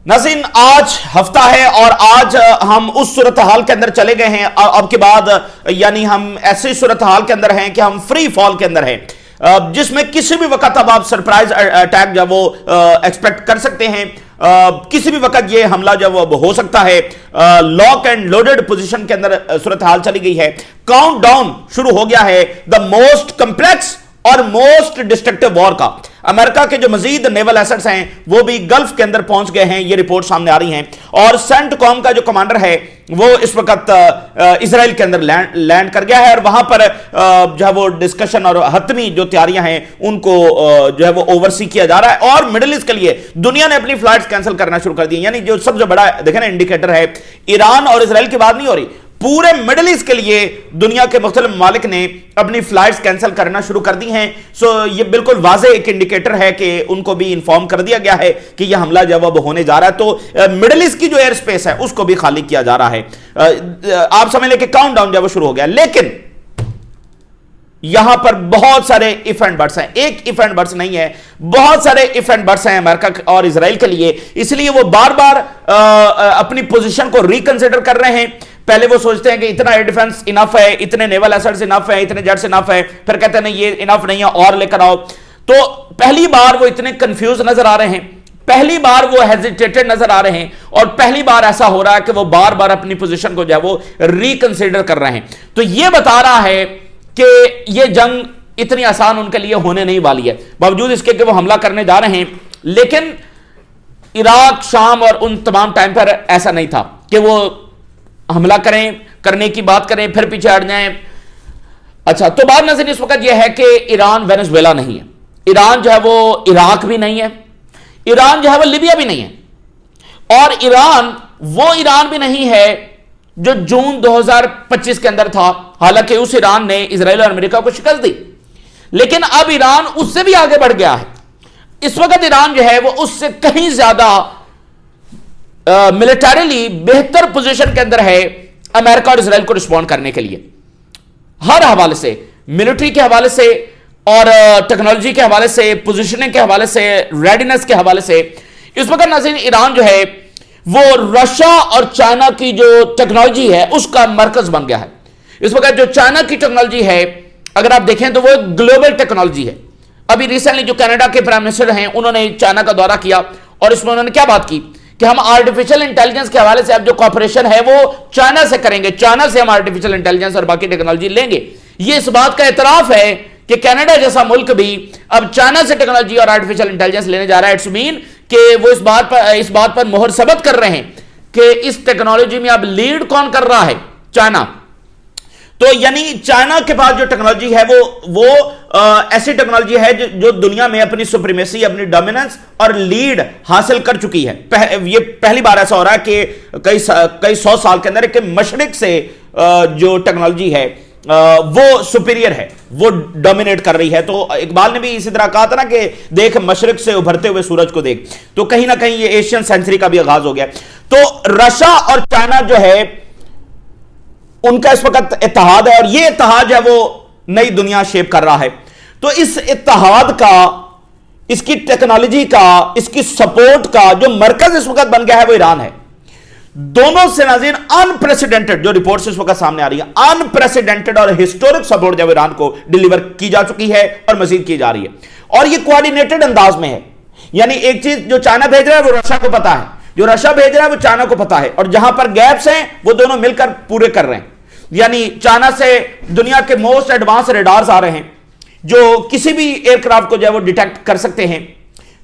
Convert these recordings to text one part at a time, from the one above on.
नाज़रीन, आज हफ्ता है और आज हम उस सूरत हाल के अंदर चले गए हैं अब के बाद, यानी हम ऐसी सूरत हाल के अंदर हैं कि हम फ्री फॉल के अंदर हैं, जिसमें किसी भी वक्त अब आप सरप्राइज अटैक जब वो एक्सपेक्ट कर सकते हैं। किसी भी वक्त ये हमला जब वो हो सकता है। लॉक एंड लोडेड पोजीशन के अंदर सूरत हाल चली गई है। काउंटडाउन शुरू हो गया है द मोस्ट कंप्लेक्स और मोस्ट डिस्ट्रक्टिव वॉर का। अमेरिका के जो मजीद नेवल एसेट्स हैं वो भी गल्फ के अंदर पहुंच गए हैं, ये रिपोर्ट सामने आ रही हैं। और सेंटकॉम का जो कमांडर है वो इस वक्त इजराइल के अंदर लैंड कर गया है और वहां पर जो है वो डिस्कशन और हतमी जो तैयारियां हैं उनको जो है वो ओवरसी किया जा रहा है। और मिडिल ईस्ट के लिए दुनिया ने अपनी फ्लाइट्स कैंसिल करना शुरू कर दी। यानी जो सबसे बड़ा देखें ना इंडिकेटर है, ईरान और इजराइल की बात नहीं हो रही, पूरे मिडिल ईस्ट के लिए दुनिया के मुख्तलिफ ममालिक ने अपनी फ्लाइट्स कैंसिल करना शुरू कर दी हैं। सो ये बिल्कुल वाज़ेह एक इंडिकेटर है कि उनको भी इंफॉर्म कर दिया गया है कि यह हमला जब अब होने जा रहा है। तो मिडिल ईस्ट की जो एयर स्पेस है उसको भी खाली किया जा रहा है। आप समझ लें कि काउंटडाउन जब वो शुरू हो गया। लेकिन यहां पर बहुत सारे इफ एंड बट्स हैं, एक इफ एंड बट्स नहीं है, बहुत सारे इफ एंड बट्स हैं अमेरिका और इजराइल के लिए। इसलिए वो बार बार अपनी पोजीशन को रिकंसिडर कर रहे हैं। पहले वो सोचते हैं कि इतना एयर डिफेंस इनफ है, इतने नेवल एसेट्स इनफ है, इतने जेट्स इनफ है, फिर कहते हैं नहीं ये इनफ नहीं है और लेकर आओ। तो पहली बार वो इतने कंफ्यूज नजर आ रहे हैं, पहली बार वो हेजिटेटेड नजर आ रहे हैं और पहली बार ऐसा हो रहा है कि वो बार बार अपनी पोजीशन को जो है वो रिकंसिडर कर रहे हैं। तो ये बता रहा है कि ये जंग इतनी आसान उनके लिए होने नहीं वाली है, बावजूद इसके कि वो हमला करने जा रहे हैं। लेकिन इराक, शाम और उन तमाम टाइम पर ऐसा नहीं था कि वो हमला करने की बात करें फिर पीछे हट जाएं। अच्छा, तो बात नजर इस वक्त यह है कि ईरान वेनेजुएला नहीं है, ईरान जो है वो इराक भी नहीं है, ईरान जो है वो लिबिया भी नहीं है, और ईरान भी नहीं है जो जून 2025 के अंदर था। हालांकि उस ईरान ने इजराइल और अमेरिका को शिकस्त दी, लेकिन अब ईरान उससे भी आगे बढ़ गया है। इस वक्त ईरान जो है वो उससे कहीं ज्यादा मिलिटरीली बेहतर पोजीशन के अंदर है अमेरिका और इजराइल को रिस्पॉन्ड करने के लिए, हर हवाले से, मिलिट्री के हवाले से और टेक्नोलॉजी के हवाले से, पोजीशनिंग के हवाले से, रेडीनेस के हवाले से। इस वक्त नाज़रीन ईरान जो है वो रशिया और चाइना की जो टेक्नोलॉजी है उसका मरकज बन गया है। इस वक्त जो चाइना की टेक्नोलॉजी है अगर आप देखें तो वो ग्लोबल टेक्नोलॉजी है। अभी रिसेंटली जो कनाडा के प्राइम मिनिस्टर हैं उन्होंने चाइना का दौरा किया और इसमें उन्होंने क्या बात की कि हम आर्टिफिशियल इंटेलिजेंस के हवाले से अब जो कॉपरेशन है वो चाइना से करेंगे, चाइना से हम आर्टिफिशियल इंटेलिजेंस और बाकी टेक्नोलॉजी लेंगे। ये इस बात का एतराफ है कि कनाडा जैसा मुल्क भी अब चाइना से टेक्नोलॉजी और आर्टिफिशियल इंटेलिजेंस लेने जा रहा है। इट्स मीन कि वो इस बात पर मोहर सबत कर रहे हैं कि इस टेक्नोलॉजी में अब लीड कौन कर रहा है, चाइना। तो यानी चाइना के पास जो टेक्नोलॉजी है वो ऐसी टेक्नोलॉजी है जो दुनिया में अपनी सुप्रीमेसी, अपनी डोमिनेंस और लीड हासिल कर चुकी है। ये पहली बार ऐसा हो रहा है कि कई सौ साल के अंदर कि मशरिक से जो टेक्नोलॉजी है वो सुपीरियर है, वो डोमिनेट कर रही है। तो इकबाल ने भी इसी तरह कहा था ना कि देख मशरिक से उभरते हुए सूरज को देख। तो कहीं ना कहीं ये एशियन सेंचुरी का भी आगाज हो गया। तो रशिया और चाइना जो है उनका इस वक्त इत्तेहाद है और ये इत्तेहाद है वो नई दुनिया शेप कर रहा है। तो इस इत्तेहाद का, इसकी टेक्नोलॉजी का, इसकी सपोर्ट का जो मरकज इस वक्त बन गया है वो ईरान है। दोनों से नाज़रीन अनप्रेसिडेंटेड जो रिपोर्ट्स इस वक्त सामने आ रही है, अनप्रेसिडेंटेड और हिस्टोरिक सपोर्ट जब ईरान को डिलीवर की जा चुकी है और मजीद की जा रही है और ये कोऑर्डिनेटेड अंदाज में है। यानी एक चीज जो चाइना भेज रहा है वो रशिया को पता है, जो रशिया भेज रहा है वो चाइना को पता है, और जहां पर गैप्स हैं वो दोनों मिलकर पूरे कर रहे हैं। यानी चाइना से दुनिया के मोस्ट एडवांस रेडार्स आ रहे हैं जो किसी भी एयरक्राफ्ट को जो है वो डिटेक्ट कर सकते हैं।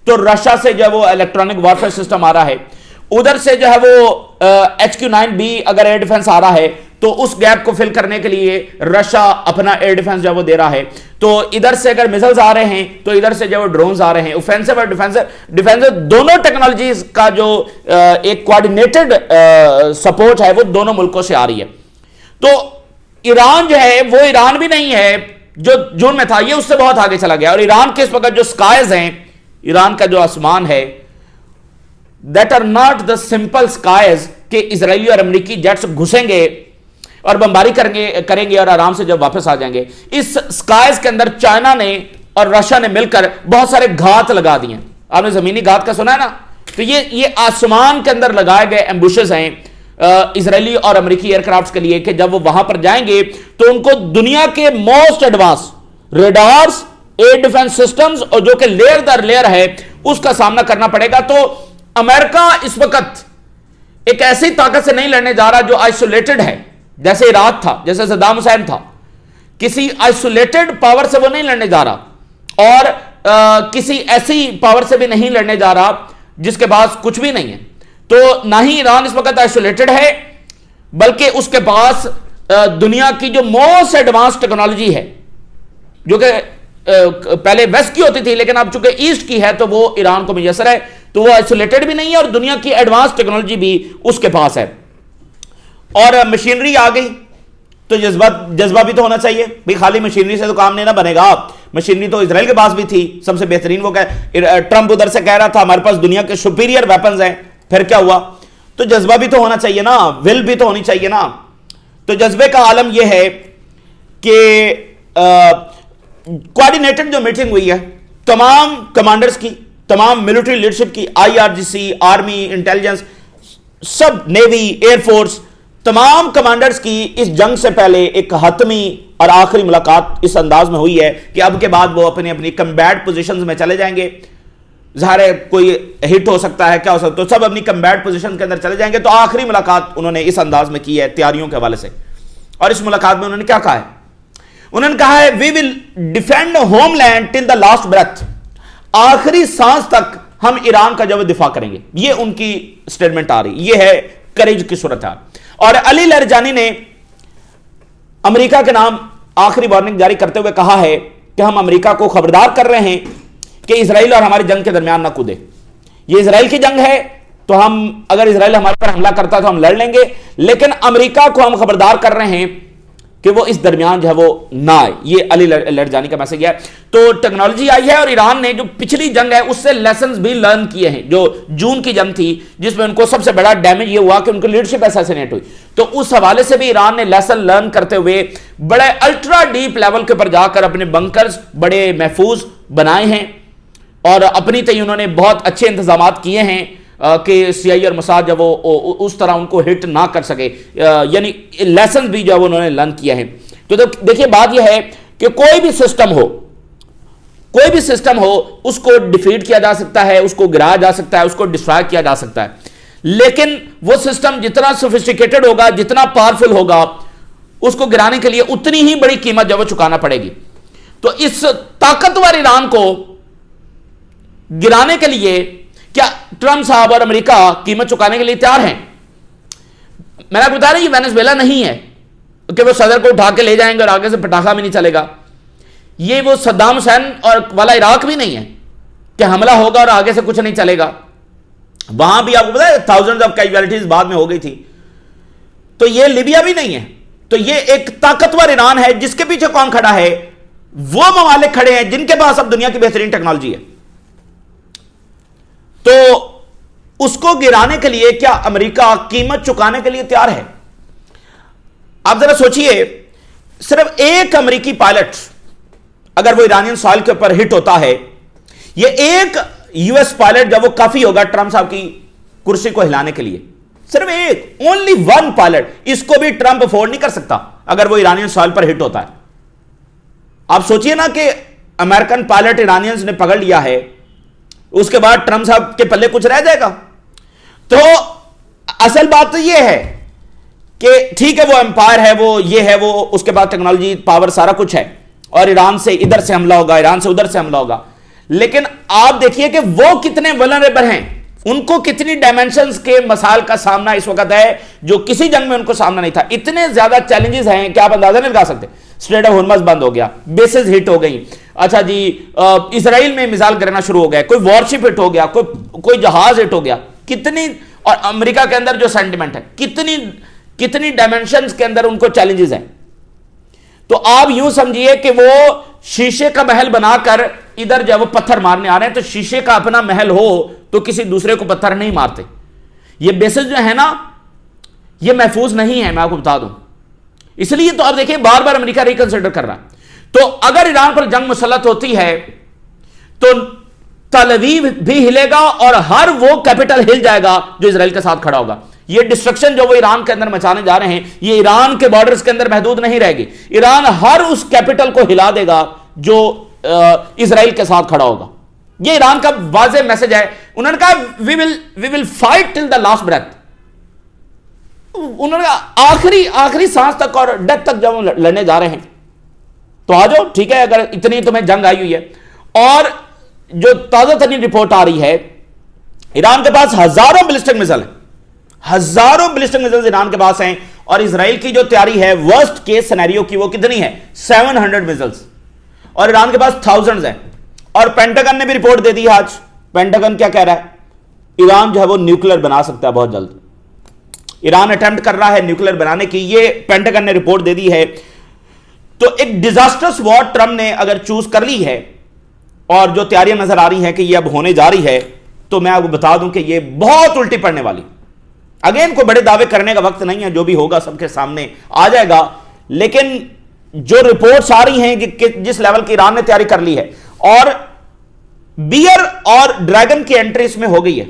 तो रशिया से जो है वो इलेक्ट्रॉनिक वॉरफेयर सिस्टम आ रहा है, उधर से जो है वो HQ-9B अगर एयर डिफेंस आ रहा है तो उस गैप को फिल करने के लिए रशिया अपना एयर डिफेंस जो है वो दे रहा है। तो इधर से अगर मिसाइल्स आ रहे हैं तो इधर से जो है वो ड्रोन्स आ रहे हैं। ऑफेंसिव और डिफेंसिव दोनों टेक्नोलॉजीज का जो एक कोऑर्डिनेटेड सपोर्ट है वो दोनों मुल्कों से आ रही है। तो ईरान जो है वो ईरान भी नहीं है जो जून में था, ये उससे बहुत आगे चला गया। और ईरान के इस वक्त जो स्काइज हैं, ईरान का जो आसमान है, that are not the simple skies कि इजरायली और अमेरिकी जेट्स घुसेंगे और बमबारी करेंगे और आराम से जब वापस आ जाएंगे। इस स्काइज के अंदर चाइना ने और रशिया ने मिलकर बहुत सारे घात लगा दिए। आपने जमीनी घात का सुना है ना, तो ये आसमान के अंदर लगाए गए एम्बुशेस हैं इजरायली और अमेरिकी एयरक्राफ्ट के लिए कि जब वो वहां पर जाएंगे तो उनको दुनिया के most advance radars, air defence systems और जो कि लेयर दर लेयर है उसका सामना करना पड़ेगा। तो अमेरिका इस वक्त एक ऐसी ताकत से नहीं लड़ने जा रहा जो आइसोलेटेड है, जैसे इराक था, जैसे सद्दाम हुसैन था। किसी आइसोलेटेड पावर से वो नहीं लड़ने जा रहा और किसी ऐसी पावर से भी नहीं लड़ने जा रहा जिसके पास कुछ भी नहीं है। तो ना ही ईरान इस वक्त आइसोलेटेड है, बल्कि उसके पास दुनिया की जो मोस्ट एडवांस टेक्नोलॉजी है, जो कि पहले वेस्ट की होती थी लेकिन अब चूंकि ईस्ट की है तो वो ईरान को मुयसर है। तो वो आइसोलेटेड भी नहीं है और दुनिया की एडवांस टेक्नोलॉजी भी उसके पास है। और मशीनरी आ गई तो जज्बा भी तो होना चाहिए भाई, खाली मशीनरी से तो काम नहीं ना बनेगा। मशीनरी तो इजराइल के पास भी थी सबसे बेहतरीन, वो ट्रंप उधर से कह रहा था हमारे पास दुनिया के सुपीरियर वेपन्स हैं, फिर क्या हुआ? तो जज्बा भी तो होना चाहिए ना, विल भी तो होनी चाहिए ना। तो जज्बे का आलम यह है कि कोऑर्डिनेटेड जो मीटिंग हुई है तमाम कमांडर्स की, तमाम मिलिट्री लीडरशिप की, आईआरजीसी, आर्मी, इंटेलिजेंस, सब, नेवी, एयरफोर्स, तमाम कमांडर्स की इस जंग से पहले एक हतमी और आखिरी मुलाकात इस अंदाज में हुई है कि अब के बाद वो अपनी अपनी कम्बैट पोजीशंस में चले जाएंगे। ज़ाहिर है कोई हिट हो सकता है, क्या हो सकता है, तो सब अपनी कम्बैट पोजीशन के अंदर चले जाएंगे। तो आखिरी मुलाकात उन्होंने इस अंदाज में की है तैयारियों के हवाले से। और इस मुलाकात में उन्होंने क्या कहा है? उन्होंने कहा है we will defend homeland till the last breath, आखिरी सांस तक हम ईरान का जो दिफा करेंगे। ये उनकी स्टेटमेंट आ रही, ये है करेज की सूरत है। और अली लरजानी ने अमेरिका के नाम आखिरी वार्निंग जारी करते हुए कहा है कि हम अमेरिका को खबरदार कर रहे हैं कि इजराइल और हमारी जंग के दरमियान ना कूदे। ये इजराइल की जंग है तो हम, अगर इजराइल हमारे पर हमला करता तो हम लड़ लेंगे, लेकिन अमेरिका को हम खबरदार कर रहे हैं कि वो इस दरमियान जो है वो ना आए। ये अली लरजानी का मैसेज है। तो टेक्नोलॉजी आई है और ईरान ने जो पिछली जंग है उससे लेसन्स भी लर्न किए हैं। जो जून की जंग थी जिसमें उनको सबसे बड़ा डैमेज ये हुआ कि उनकी लीडरशिप असैसिनेट हुई, तो उस हवाले से भी ईरान ने लेसन लर्न करते हुए बड़े अल्ट्रा डीप लेवल के ऊपर जाकर अपने बंकर्स बड़े महफूज बनाए हैं और अपनी तय उन्होंने बहुत अच्छे इंतजाम किए हैं कि सीआईए और मोसाद जब वो उस तरह उनको हिट ना कर सके, यानी लेसन भी जो उन्होंने लर्न किया है। तो देखिए बात यह है कि कोई भी सिस्टम हो उसको डिफीट किया जा सकता है, उसको गिराया जा सकता है, उसको डिस्ट्रॉय किया जा सकता है, लेकिन वो सिस्टम जितना सोफिस्टिकेटेड होगा, जितना पावरफुल होगा, उसको गिराने के लिए उतनी ही बड़ी कीमत जो वो चुकाना पड़ेगी। तो इस ताकतवर ईरान को गिराने के लिए क्या ट्रंप साहब और अमेरिका कीमत चुकाने के लिए तैयार हैं? मैंने आपको बताया ना, ये वेनेजुएला नहीं है कि वो सदर को उठा के ले जाएंगे और आगे से पटाखा भी नहीं चलेगा। ये वो सद्दाम हुसैन और वाला इराक भी नहीं है कि हमला होगा और आगे से कुछ नहीं चलेगा। वहां भी आपको पता है थाउजेंड्स ऑफ कैजुअलिटीज बाद में हो गई थी। तो ये लिबिया भी नहीं है। तो ये एक ताकतवर ईरान है जिसके पीछे कौन खड़ा है? वो ममालिक खड़े हैं जिनके पास अब दुनिया की बेहतरीन टेक्नोलॉजी है। तो उसको गिराने के लिए क्या अमेरिका कीमत चुकाने के लिए तैयार है? आप जरा सोचिए, सिर्फ एक अमेरिकी पायलट अगर वो ईरानियन सॉइल के ऊपर हिट होता है, ये एक यूएस पायलट जब वो काफी होगा ट्रंप साहब की कुर्सी को हिलाने के लिए। सिर्फ एक, ओनली वन पायलट, इसको भी ट्रंप अफोर्ड नहीं कर सकता अगर वो ईरानियन सॉइल पर हिट होता है। आप सोचिए ना कि अमेरिकन पायलट ईरानियंस ने पकड़ लिया है, उसके बाद ट्रंप साहब के पल्ले कुछ रह जाएगा। तो असल बात तो यह है कि ठीक है वो एम्पायर है, वो ये है, वो उसके बाद टेक्नोलॉजी, पावर, सारा कुछ है और ईरान से इधर से हमला होगा, ईरान से उधर से हमला होगा, लेकिन आप देखिए कि वो कितने वल्नरेबल हैं, उनको कितनी डायमेंशंस के मसाइल का सामना इस वक्त है जो किसी जंग में उनको सामना नहीं था। इतने ज्यादा चैलेंजेस हैं कि आप अंदाजा नहीं लगा सकते। स्ट्रेट ऑफ हॉर्मज़ बंद हो गया, बेसेस हिट हो गई, अच्छा जी इसराइल में मिसाइल गिरना शुरू हो गया, कोई वॉरशिप हिट हो गया, कोई जहाज हिट हो गया, कितनी, और अमेरिका के अंदर जो सेंटिमेंट है, कितनी डायमेंशंस के अंदर उनको चैलेंजेस हैं। तो आप यूं समझिए कि वो शीशे का महल बनाकर इधर जब वो पत्थर मारने आ रहे हैं, तो शीशे का अपना महल हो तो किसी दूसरे को पत्थर नहीं मारते। ये बेसिस जो है ना, ये महफूज नहीं है, मैं आपको बता दूं। इसलिए तो आप देखिए बार बार अमेरिका रिकंसिडर कर रहा है। तो अगर ईरान पर जंग मुसल्लत होती है तो तल अवीव भी हिलेगा और हर वो कैपिटल हिल जाएगा जो इजराइल के साथ खड़ा होगा। ये डिस्ट्रक्शन जो वो ईरान के अंदर मचाने जा रहे हैं, ये ईरान के बॉर्डर्स के अंदर महदूद नहीं रहेगी। ईरान हर उस कैपिटल को हिला देगा जो इजराइल के साथ खड़ा होगा। ये ईरान का वाज़ेह मैसेज है। उन्होंने कहा we will fight till the last breath. उन्होंने आखिरी सांस तक और डेथ तक जब लड़ने जा रहे हैं तो आ जाओ, ठीक है, अगर इतनी तुम्हें जंग आई हुई है। और जो ताजा तरीन रिपोर्ट आ रही है, ईरान के पास हजारों बैलिस्टिक मिसाइल हैं, हजारों बैलिस्टिक मिसाइल ईरान के पास हैं। और इजराइल की जो तैयारी है वर्स्ट केस सिनेरियो की, वो कितनी है? 700 मिसाइल्स। और ईरान के पास थाउजेंड्स हैं। और पेंटागन ने भी रिपोर्ट दे दी आज। पेंटागन क्या कह रहा है? ईरान जो है वो न्यूक्लियर बना सकता है बहुत जल्द। ईरान अटेम्प्ट कर रहा है न्यूक्लियर बनाने की, ये पेंटागन ने रिपोर्ट दे दी है। तो एक डिजास्टर्स वॉर ट्रंप ने अगर चूज कर ली है और जो तैयारियां नजर आ रही हैं कि ये अब होने जा रही है, तो मैं आपको बता दूं कि ये बहुत उल्टी पड़ने वाली। अगेन कोई बड़े दावे करने का वक्त नहीं है, जो भी होगा सबके सामने आ जाएगा। लेकिन जो रिपोर्ट्स आ रही हैं कि जिस लेवल की ईरान ने तैयारी कर ली है, और बियर और ड्रैगन की एंट्री इसमें हो गई है।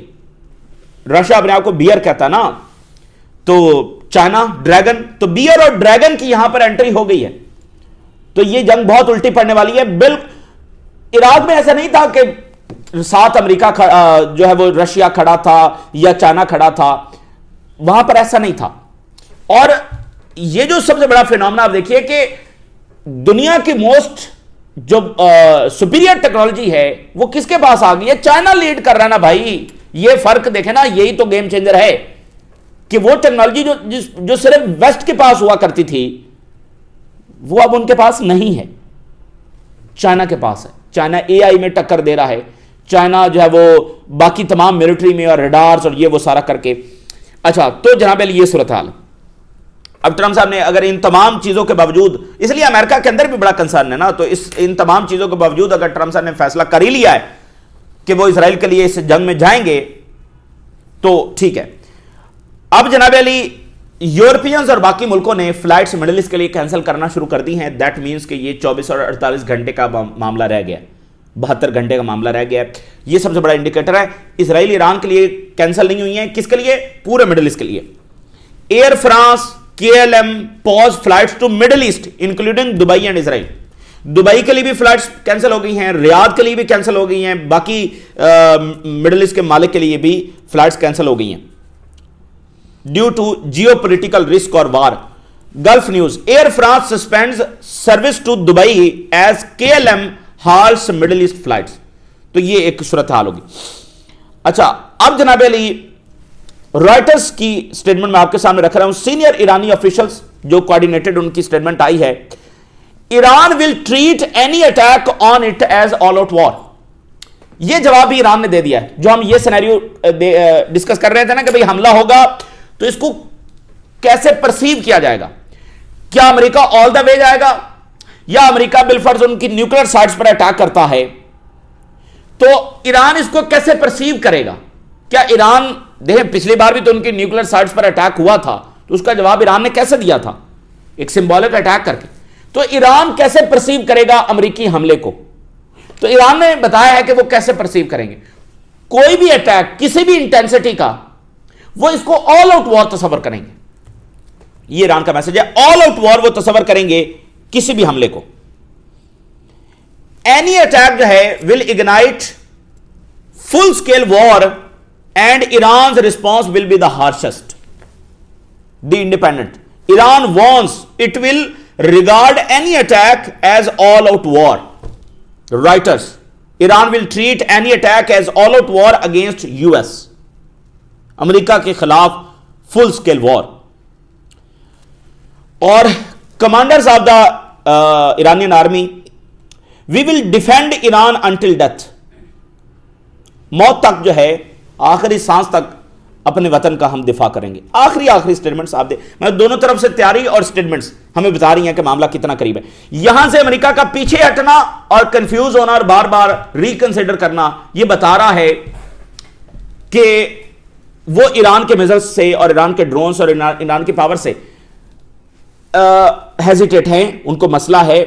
रशिया अपने आप को बियर कहता ना, तो चाइना ड्रैगन, तो बियर और ड्रैगन की यहां पर एंट्री हो गई है। तो ये जंग बहुत उल्टी पड़ने वाली है। बिल्कुल इराक में ऐसा नहीं था कि साथ अमेरिका जो है वो रशिया खड़ा था या चाइना खड़ा था, वहां पर ऐसा नहीं था। और ये जो सबसे बड़ा फिनोमेना आप देखिए कि दुनिया की मोस्ट जो सुपीरियर टेक्नोलॉजी है वो किसके पास आ गई है? चाइना लीड कर रहा है ना भाई। ये फर्क देखे ना, यही तो गेम चेंजर है कि वो टेक्नोलॉजी जो सिर्फ वेस्ट के पास हुआ करती थी, वो अब उनके पास नहीं है, चाइना के पास है। चाइना एआई में टक्कर दे रहा है, चाइना जो है वो बाकी तमाम मिलिट्री में और रडार्स और ये वो सारा करके। अच्छा, तो जनाब ये सूरत हाल। अब ट्रंप साहब ने अगर इन तमाम चीजों के बावजूद, इसलिए अमेरिका के अंदर भी बड़ा कंसर्न है ना, तो इन तमाम चीजों के बावजूद अगर ट्रंप साहब ने फैसला कर ही लिया है कि वो इसराइल के लिए इस जंग में जाएंगे, तो ठीक है। अब जनाब अली यूरोपियंस और बाकी मुल्कों ने फ्लाइट्स मिडिल ईस्ट के लिए कैंसिल करना शुरू कर दी हैं। दैट मीन्स कि ये 24 और 48 घंटे का मामला रह गया, 72 घंटे का मामला रह गया। ये सबसे बड़ा इंडिकेटर है। इसराइल ईरान के लिए कैंसिल नहीं हुई है, किसके लिए? पूरे मिडिल ईस्ट के लिए। Air France KLM pause flights to middle east including Dubai and Israel. Dubai के लिए भी फ्लाइट्स कैंसिल हो गई हैं, रियाद के लिए भी कैंसिल हो गई हैं, बाकी मिडिल ईस्ट के मालिक के लिए भी फ्लाइट्स कैंसिल हो गई हैं ड्यू टू जियोपॉलिटिकल रिस्क और war. Gulf News, Air France suspends service to Dubai as KLM halts Middle East flights. तो ये एक सूरत हाल होगी। अच्छा, अब जनाब अली रॉयटर्स की स्टेटमेंट मैं आपके सामने रख रहा हूं। सीनियर ईरानी ऑफिशियल्स जो कोऑर्डिनेटेड उनकी स्टेटमेंट आई है, Iran will treat any attack on it as all out war. यह जवाब भी ईरान ने दे दिया है। जो हम ये सिनेरियो डिस्कस कर रहे थे ना कि भाई हमला होगा तो इसको कैसे परसीव किया जाएगा। क्या अमेरिका ऑल द वे जाएगा, या अमेरिका बिलफर्ज उनकी न्यूक्लियर साइट्स पर अटैक करता है तो ईरान इसको कैसे परसीव करेगा? क्या ईरान, देखें पिछली बार भी तो उनकी न्यूक्लियर साइट्स पर अटैक हुआ था, तो उसका जवाब ईरान ने कैसे दिया था? एक सिंबॉलिक अटैक करके। तो ईरान कैसे परसीव करेगा अमेरिकी हमले को? तो ईरान ने बताया है कि वो कैसे परसीव करेंगे कोई भी अटैक किसी भी इंटेंसिटी का, वो इसको ऑल आउट वॉर तस्वर करेंगे। ये ईरान का मैसेज है, ऑल आउट वॉर वो तस्वर करेंगे किसी भी हमले को। एनी अटैक जो है will ignite full scale war and Iran response will be the harshest. The Independent, Iran wants it will regard any attack as all out war. Reuters, Iran will treat any attack as all out war against US. America के खिलाफ full scale war. और commanders of the Iranian army, we will defend Iran until death. मौत तक जो है, आखिरी सांस तक अपने वतन का हम दिफा करेंगे। आखिरी स्टेटमेंट्स आप दे, मैं दोनों तरफ से तैयारी और स्टेटमेंट्स हमें बता रही हैं कि मामला कितना करीब है। यहां से अमेरिका का पीछे हटना और कंफ्यूज होना और बार बार रिकंसिडर करना, यह बता रहा है कि वो ईरान के मिसाइल्स से और ईरान के ड्रोन्स और ईरान की पावर से हेजिटेट हैं, उनको मसला है।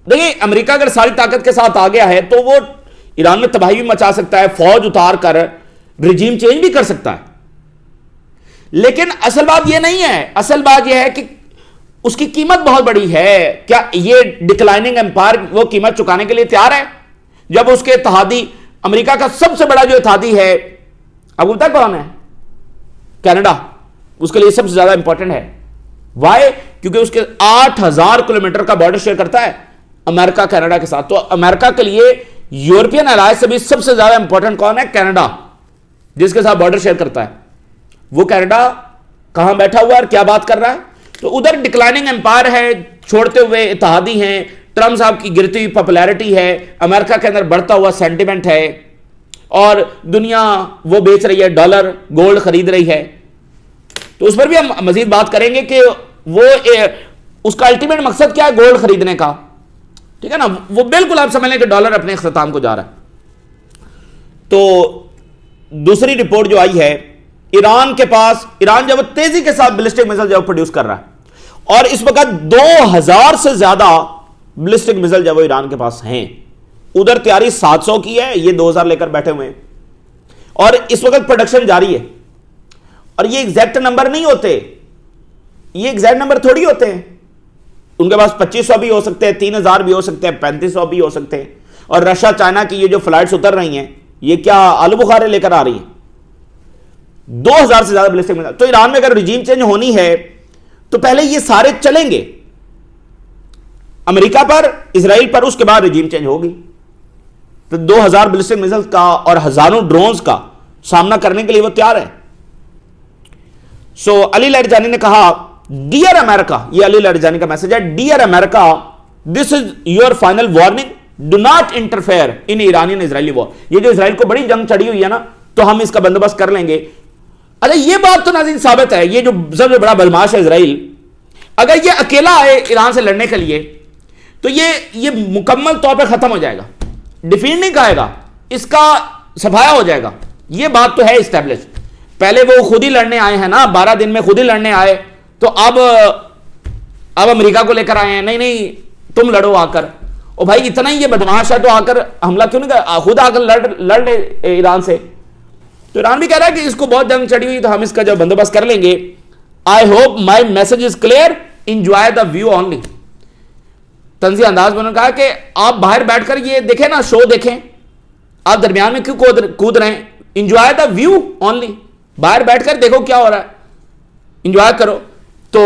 देखिए, अमेरिका अगर सारी ताकत के साथ आ गया है तो वो ईरान में तबाही भी मचा सकता है, फौज उतार कर रिजीम चेंज भी कर सकता है। लेकिन असल बात यह नहीं है, असल बात यह है कि उसकी कीमत बहुत बड़ी है। क्या ये डिक्लाइनिंग एम्पायर वो कीमत चुकाने के लिए तैयार है? जब उसके इत्तेहादी, अमेरिका का सबसे बड़ा जो इत्तेहादी है, आपको पता कौन है? कनाडा उसके लिए सबसे ज्यादा इंपॉर्टेंट है। वाई? क्योंकि उसके 8000 किलोमीटर का बॉर्डर शेयर करता है अमेरिका कनाडा के साथ। तो अमेरिका के लिए यूरोपियन अलायंस से भी सबसे ज्यादा इंपॉर्टेंट कौन है? कनाडा, जिसके साथ बॉर्डर शेयर करता है। वो कनाडा कहां बैठा हुआ है और क्या बात कर रहा है? तो उधर डिक्लाइनिंग एम्पायर है, छोड़ते हुए इत्तेहादी हैं, ट्रम्प साहब की गिरती हुई पॉपुलैरिटी है, अमेरिका के अंदर बढ़ता हुआ सेंटिमेंट है, और दुनिया वो बेच रही है, डॉलर गोल्ड खरीद रही है। तो उस पर भी हम मजीद बात करेंगे कि वो उसका अल्टीमेट मकसद क्या है गोल्ड खरीदने का, ठीक है ना? वो बिल्कुल आप समझ लें कि डॉलर अपने इख्तिताम को जा रहा है। तो दूसरी रिपोर्ट जो आई है, ईरान के पास, ईरान जब तेजी के साथ बैलिस्टिक मिसाइल जब प्रोड्यूस कर रहा है, और इस वक्त 2000 से ज्यादा बैलिस्टिक मिसाइल जब ईरान के पास हैं। उधर तैयारी 700 की है, ये 2000 लेकर बैठे हुए हैं, और इस वक्त प्रोडक्शन जारी है। और ये एग्जैक्ट नंबर नहीं होते, ये एग्जैक्ट नंबर थोड़ी होते हैं। उनके पास 2500 भी हो सकते हैं, 3000 भी हो सकते हैं, 3500 भी हो सकते हैं। और रशिया चाइना की ये जो फ्लाइट्स उतर रही हैं, ये क्या आलू बुखारे लेकर आ रही हैं? 2000 से ज्यादा बैलिस्टिक मिसाइल। तो ईरान में अगर रिजीम चेंज होनी है तो पहले ये सारे चलेंगे अमेरिका पर, इजराइल पर, उसके बाद रिजीम चेंज होगी। तो 2000 बैलिस्टिक मिसाइल का और हजारों ड्रोन्स का सामना करने के लिए वो तैयार है। सो अली लारिजानी ने कहा, डियर अमेरिका, ये अली लारिजानी का मैसेज है, dear America, this is your final warning, do not interfere in Iranian Israeli war. ये जो इजराइल को बड़ी जंग चढ़ी हुई है ना, तो हम इसका बंदोबस्त कर लेंगे। अच्छा, ये बात तो नाज़रीन साबित है, ये जो सबसे बड़ा बदमाश है इजराइल, अगर ये अकेला आए ईरान से लड़ने के लिए तो ये मुकम्मल तौर पर खत्म हो जाएगा, डिफीट नहीं खाएगा, इसका सफाया हो जाएगा। ये बात तो है इस्टेब्लिश। पहले वो खुद ही लड़ने आए हैं ना, 12 दिन में खुद ही लड़ने आए, तो अब अमेरिका को लेकर आए हैं, नहीं नहीं तुम लड़ो आकर। ओ भाई, इतना ही ये बदमाश है तो आकर हमला क्यों नहीं कर, खुद आकर लड़ ले ईरान से। तो ईरान भी कह रहा है कि इसको बहुत जंग चढ़ी हुई, तो हम इसका जो बंदोबस्त कर लेंगे। I hope my message is clear, enjoy the view only. तंजी अंदाज में उन्होंने कहा कि आप बाहर बैठकर ये देखें ना, शो देखें, आप दरमियान में क्यों कूद रहे हैं? इंजॉय द व्यू ओनली, बाहर बैठकर देखो क्या हो रहा है, इंजॉय करो। तो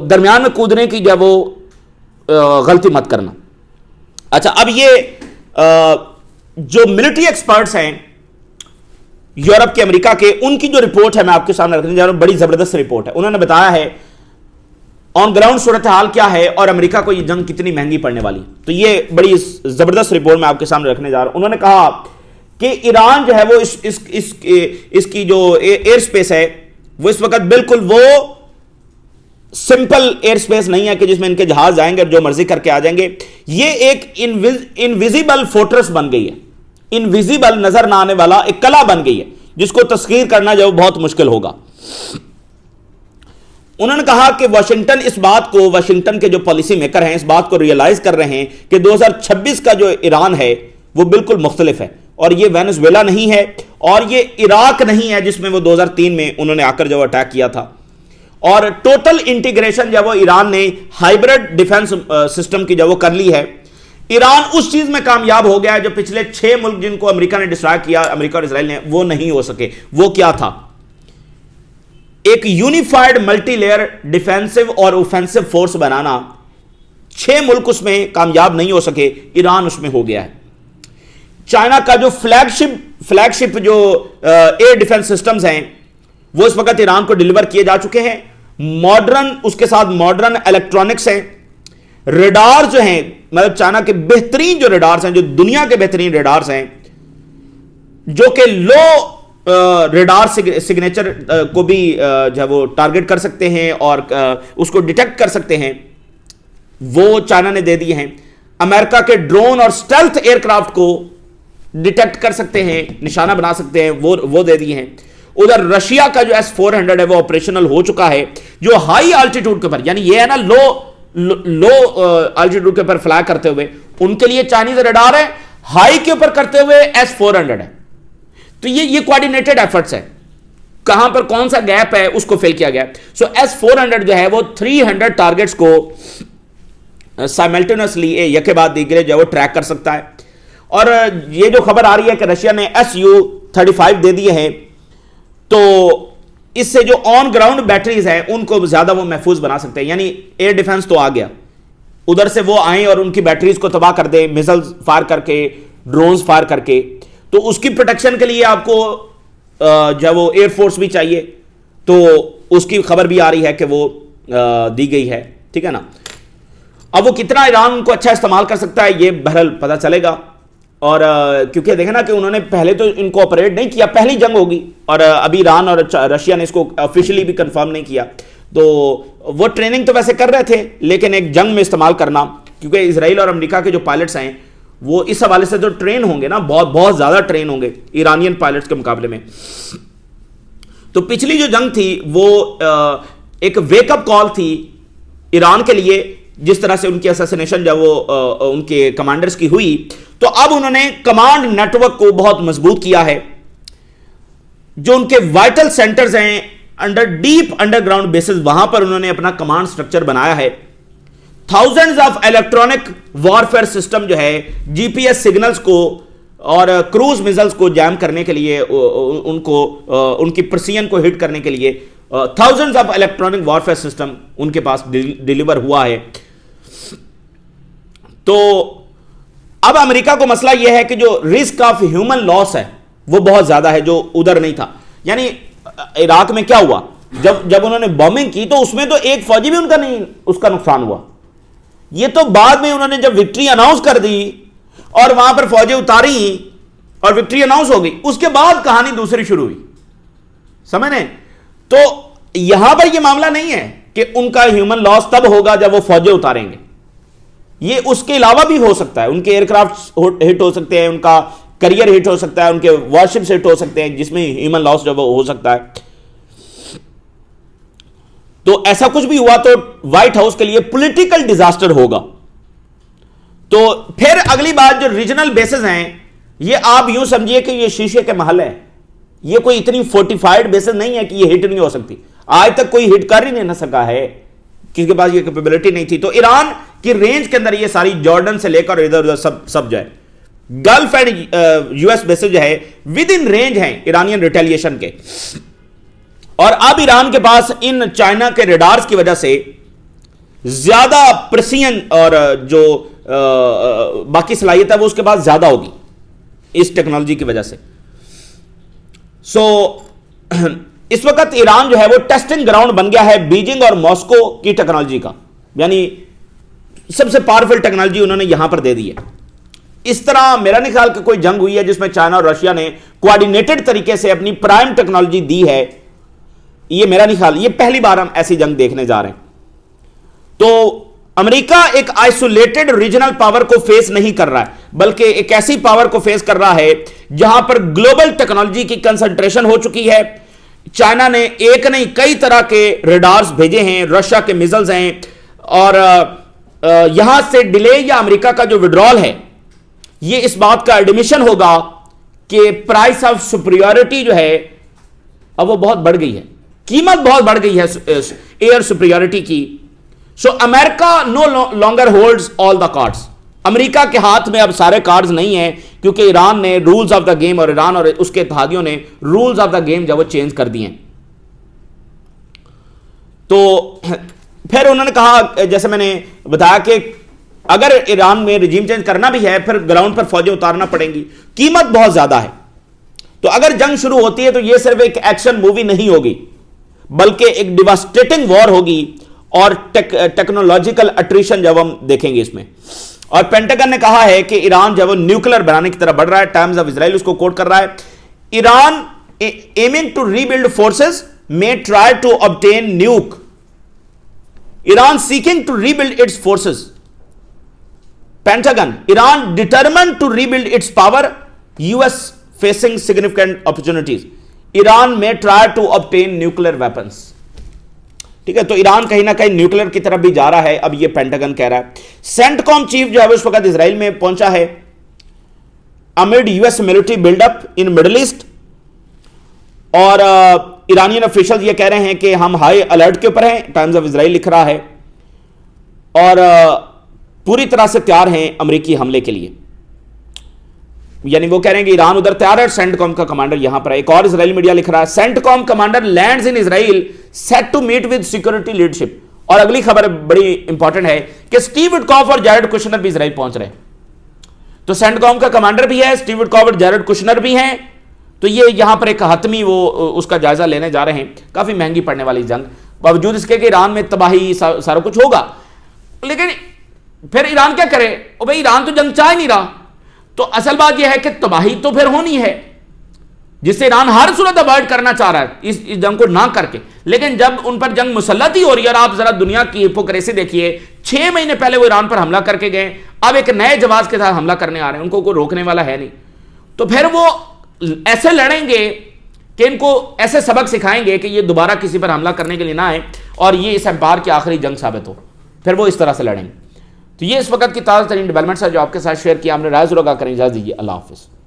दरमियान में कूदने की जब वो गलती मत करना। अच्छा, अब ये जो मिलिट्री एक्सपर्ट्स हैं यूरोप के, अमेरिका के, उनकी जो रिपोर्ट है मैं आपके सामने रखने जा रहा हूं, बड़ी जबरदस्त रिपोर्ट है। उन्होंने बताया है ऑन ग्राउंड सूरत हाल क्या है और अमेरिका को ये जंग कितनी महंगी पड़ने वाली। तो ये बड़ी जबरदस्त रिपोर्ट मैं आपके सामने रखने जा रहा हूं। उन्होंने कहा कि ईरान जो है वो इसकी जो एयर स्पेस है वो इस वक्त बिल्कुल वो सिंपल एयर स्पेस नहीं है कि जिसमें इनके जहाज जाएंगे और जो मर्जी करके आ जाएंगे। ये एक इनविजिबल फोर्ट्रेस बन गई है, इनविजिबल, नजर ना आने वाला एक कला बन गई है, जिसको तस्खीर करना जो बहुत मुश्किल होगा। उन्होंने कहा कि वाशिंगटन इस बात को, वाशिंगटन के जो पॉलिसी मेकर हैं इस बात को रियलाइज कर रहे हैं कि 2026 का जो ईरान है वो बिल्कुल मुख्तलिफ है, और ये वेनेजुएला नहीं है और ये इराक नहीं है जिसमें वो 2003 में उन्होंने आकर जो अटैक किया था। और टोटल इंटीग्रेशन जब वो ईरान ने हाइब्रिड डिफेंस सिस्टम की जब वो कर ली है, ईरान उस चीज में कामयाब हो गया है जो पिछले 6 मुल्क जिनको अमेरिका ने डिस्ट्रॉय किया, अमेरिका और इजराइल ने, वो नहीं हो सके। वो क्या था? एक यूनिफाइड मल्टी लेयर डिफेंसिव और ऑफेंसिव फोर्स बनाना। 6 मुल्क उसमें कामयाब नहीं हो सके, ईरान उसमें हो गया है। चाइना का जो फ्लैगशिप जो एयर डिफेंस सिस्टम्स हैं वो इस वक्त ईरान को डिलीवर किए जा चुके हैं। मॉडर्न, उसके साथ मॉडर्न इलेक्ट्रॉनिक्स हैं, रेडार जो हैं, मतलब चाइना के बेहतरीन जो रेडार्स हैं, जो दुनिया के बेहतरीन रेडार्स हैं, जो कि लो रेडार सिग्नेचर को भी जो है वो टारगेट कर सकते हैं और उसको डिटेक्ट कर सकते हैं, वो चाइना ने दे दिए हैं। अमेरिका के ड्रोन और स्टेल्थ एयरक्राफ्ट को डिटेक्ट कर सकते हैं, निशाना बना सकते हैं, वो दे दिए हैं। उधर रशिया का जो S-400 है वो ऑपरेशनल हो चुका है, जो हाई आल्टीट्यूड के ऊपर, यानी ये है ना लो आल्टीट्यूड के ऊपर फ्लाई करते हुए, उनके लिए चाइनीज रडार है। हाई के ऊपर करते हुए S-400 है। तो ये कोऑर्डिनेटेड एफर्ट्स है, कहां पर कौन सा गैप है उसको फिल किया गया। सो S-400 जो है वो 300 टारगेट्स को साइमल्टेनियसली एक के बाद दीगरे जो है वो ट्रैक कर सकता है। और ये जो खबर आ रही है कि रशिया ने Su-35 दे दिए हैं, तो इससे जो ऑन ग्राउंड बैटरीज है उनको ज्यादा वो महफूज बना सकते हैं। यानी एयर डिफेंस तो आ गया, उधर से वो आए और उनकी बैटरीज को तबाह कर दे, मिसाइल्स फायर करके, ड्रोन्स फायर करके। तो उसकी प्रोटेक्शन के लिए आपको जब वो एयरफोर्स भी चाहिए, तो उसकी खबर भी आ रही है कि वो दी गई है, ठीक है ना। अब वो कितना ईरान उनको अच्छा इस्तेमाल कर सकता है ये बहरहाल पता चलेगा। और क्योंकि देखे ना कि उन्होंने पहले तो इनको ऑपरेट नहीं किया, पहली जंग होगी, और अभी ईरान और रशिया ने इसको ऑफिशियली भी कंफर्म नहीं किया। तो वो ट्रेनिंग तो वैसे कर रहे थे, लेकिन एक जंग में इस्तेमाल करना, क्योंकि इजराइल और अमेरिका के जो पायलट्स हैं वो इस हवाले से तो ट्रेन होंगे ना, बहुत बहुत ज्यादा ट्रेन होंगे ईरानियन पायलट्स के मुकाबले में। तो पिछली जो जंग थी वो एक वेकअप कॉल थी ईरान के लिए, जिस तरह से उनकी असैसिनेशन जब वो उनके कमांडर्स की हुई, तो अब उन्होंने कमांड नेटवर्क को बहुत मजबूत किया है। जो उनके वाइटल सेंटर्स हैं डीप अंडरग्राउंड बेसिस, वहां पर उन्होंने अपना कमांड स्ट्रक्चर बनाया है। Thousands of electronic warfare system जो है जीपीएस सिग्नल्स को और क्रूज मिसाइल्स को जैम करने के लिए, उनको उनकी प्रिसीजन को हिट करने के लिए thousands of electronic warfare system उनके पास डिलीवर हुआ है। तो अब अमेरिका को मसला यह है कि जो रिस्क ऑफ ह्यूमन लॉस है वो बहुत ज्यादा है, जो उधर नहीं था। यानी इराक में क्या हुआ, जब उन्होंने बॉम्बिंग की तो उसमें तो एक फौजी भी उनका नहीं, उसका नुकसान हुआ। ये तो बाद में उन्होंने जब विक्ट्री अनाउंस कर दी और वहां पर फौजें उतारी और विक्ट्री अनाउंस हो गई, उसके बाद कहानी दूसरी शुरू हुई, समझ रहे। तो यहां पर यह मामला नहीं है कि उनका ह्यूमन लॉस तब होगा जब वो फौजें उतारेंगे, ये उसके अलावा भी हो सकता है। उनके एयरक्राफ्ट हिट हो सकते हैं, उनका करियर हिट हो सकता है, उनके वॉरशिप्स हिट हो सकते हैं, जिसमें ह्यूमन लॉस जब हो सकता है। तो ऐसा कुछ भी हुआ तो व्हाइट हाउस के लिए पॉलिटिकल डिजास्टर होगा। तो फिर अगली बात, जो रीजनल बेसेस हैं, ये आप यूं समझिए कि ये शीशे के महल है, ये कोई इतनी फोर्टिफाइड बेसेस नहीं है कि ये हिट नहीं हो सकती। आज तक कोई हिट कर ही नहीं सका है, किसके पास ये कैपेबिलिटी नहीं थी। तो ईरान की रेंज के अंदर ये सारी जॉर्डन से लेकर इधर उधर सब जो है गल्फ एंड यूएस बेसेस जो है विद इन रेंज है ईरानियन रिटेलिएशन के। और अब ईरान के पास इन चाइना के रेडार्स की वजह से ज्यादा प्रिसीजन और जो बाकी सलाहियत है वो उसके पास ज्यादा होगी इस टेक्नोलॉजी की वजह से। सो इस वक्त ईरान जो है वो टेस्टिंग ग्राउंड बन गया है बीजिंग और मॉस्को की टेक्नोलॉजी का, यानी सबसे पावरफुल टेक्नोलॉजी उन्होंने यहां पर दे दी है। इस तरह मेरा नहीं ख्याल कि कोई जंग हुई है जिसमें चाइना और रशिया ने कोऑर्डिनेटेड तरीके से अपनी प्राइम टेक्नोलॉजी दी है। ये मेरा नहीं ख्याल, ये पहली बार हम ऐसी जंग देखने जा रहे हैं। तो अमेरिका एक आइसोलेटेड रीजनल पावर को फेस नहीं कर रहा है, बल्कि एक ऐसी पावर को फेस कर रहा है जहां पर ग्लोबल टेक्नोलॉजी की कंसंट्रेशन हो चुकी है। चाइना ने एक नहीं कई तरह के रेडार्स भेजे हैं, रशिया के मिसाइल्स हैं, और यहां से डिले या अमेरिका का जो विड्रॉल है ये इस बात का एडमिशन होगा कि प्राइस ऑफ सुपरियॉरिटी जो है अब वो बहुत बढ़ गई है, कीमत बहुत बढ़ गई है एयर सुपरियॉरिटी की। So America no longer holds all the cards. America के हाथ में अब सारे कार्ड्स नहीं है, क्योंकि ईरान ने रूल्स ऑफ द गेम और ईरान और उसके इत्तेहादियों ने रूल्स ऑफ द गेम जब वो चेंज कर दिए। तो फिर उन्होंने कहा, जैसे मैंने बताया, कि अगर ईरान में रिजीम चेंज करना भी है फिर ग्राउंड पर फौजें उतारना पड़ेंगी, कीमत बहुत ज्यादा है। तो अगर जंग शुरू होती है तो यह सिर्फ एक एक्शन मूवी नहीं होगी, बल्कि एक डिवास्टेटिंग वॉर होगी और टेक्नोलॉजिकल अट्रिशन जब हम देखेंगे इसमें। और पेंटागन ने कहा है कि ईरान जब वो न्यूक्लियर बनाने की तरफ बढ़ रहा है, टाइम्स ऑफ इजराइल उसको कोट कर रहा है, Iran aiming to rebuild forces may try to obtain nuke, Iran seeking to rebuild its forces. Pentagon, Iran determined to rebuild its power, US facing significant opportunities, Iran may try to obtain nuclear weapons. ठीक है, तो Iran कहीं ना कहीं nuclear की तरफ भी जा रहा है, अब ये पेंटागन कह रहा है। सेंटकॉम चीफ जो है उस वक्त इजराइल में पहुंचा है amid US military buildup in middle east. और ईरानियन ऑफिशियल ये कह रहे हैं कि हम हाई अलर्ट के ऊपर हैं, टाइम्स ऑफ इजराइल लिख रहा है, और पूरी तरह से तैयार हैं अमेरिकी हमले के लिए। यानी वो कह रहे हैं कि ईरान उधर तैयार है, सेंटकॉम का कमांडर यहां पर है। एक और इजराइली मीडिया लिख रहा है, CENTCOM commander lands in Israel set to meet with security leadership. और अगली खबर बड़ी इंपॉर्टेंट है कि स्टीव विटकॉफ और जैरेड कुशनर भी इजराइल पहुंच रहे हैं। तो सेंटकॉम का कमांडर भी है, स्टीव विटकॉफ और जैरेड कुशनर भी हैं। तो ये यहां पर एक हतमी वो उसका जायजा लेने जा रहे हैं। काफी महंगी पड़ने वाली जंग, बावजूद इसके कि ईरान में तबाही सारा कुछ होगा। लेकिन फिर ईरान क्या करे? ओ भाई, ईरान तो जंग चाह नहीं रहा। तो असल बात यह है कि तबाही तो फिर होनी है, जिससे ईरान हर सूरत अवॉइड करना चाह रहा है इस जंग को ना करके। लेकिन जब उन पर जंग मुसल्लत ही हो रही है, और आप जरा दुनिया की हिपोक्रेसी देखिए, 6 महीने पहले वो ईरान पर हमला करके गए, अब एक नए जवाब के साथ हमला करने आ रहे हैं, उनको कोई रोकने वाला है नहीं। तो फिर वो ऐसे लड़ेंगे कि इनको ऐसे सबक सिखाएंगे कि ये दोबारा किसी पर हमला करने के लिए ना आए, और ये इस एम्पायर की आखिरी जंग साबित हो। फिर वो इस तरह से लड़ेंगे। तो ये इस वक्त की ताज़ा तरीन डेवलपमेंट्स है जो आपके साथ शेयर किया हमने। राय जरूर करें। इजाज़त दीजिए। अल्लाह हाफिज़।